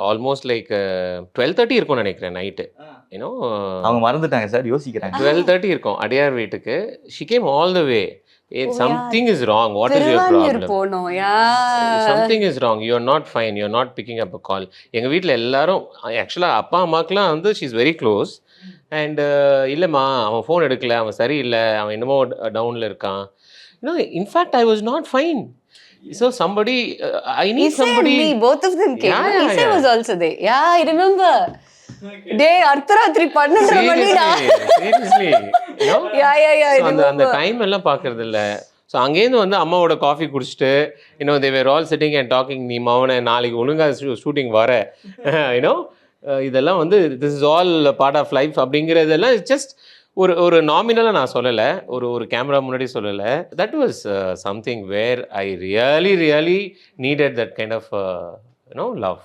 Almost like 12:30 இருக்கும்னு நினைக்கிறேன் night. You know அவங்க மறந்துட்டாங்க சார், யோசிக்கிறாங்க. 12:30 இருக்கும் அடியார் வீட்டுக்கு. She came all the way. Something is wrong. What is your Thiruvanmiyur problem? போனோம். Something is wrong. You are not fine. You are not picking up a call. எங்கள் வீட்டில் எல்லாரும் ஆக்சுவலாக அப்பா அம்மாக்கெலாம் வந்து she is very close. And இல்லைம்மா அவன் ஃபோன் எடுக்கல, அவன் சரியில்லை, அவன் என்னமோ டவுனில் இருக்கான். You know in fact I was not fine. So somebody, I need Isai and somebody. me, both of them came. Yeah, Isai yeah. was also there. Yeah, I remember. Day அர்த்தராத்திரி 12 மணிடா. Seriously, you know? Yeah, I So அந்த remember. Time எல்லாம் பார்க்கறது இல்லை. So அங்கேருந்து வந்து அம்மாவோட coffee குடிச்சிட்டு you know they were all sitting and talking. நீ மவனை நாளைக்கு ஒழுங்காக ஷூட்டிங் வர யூனோ இதெல்லாம் வந்து this is all part of life அப்படிங்கிறதெல்லாம் ஜஸ்ட் ஒரு நாமினலாக நான் சொல்லலை, ஒரு கேமரா முன்னாடி சொல்லலை. That was something where I really needed that kind of love.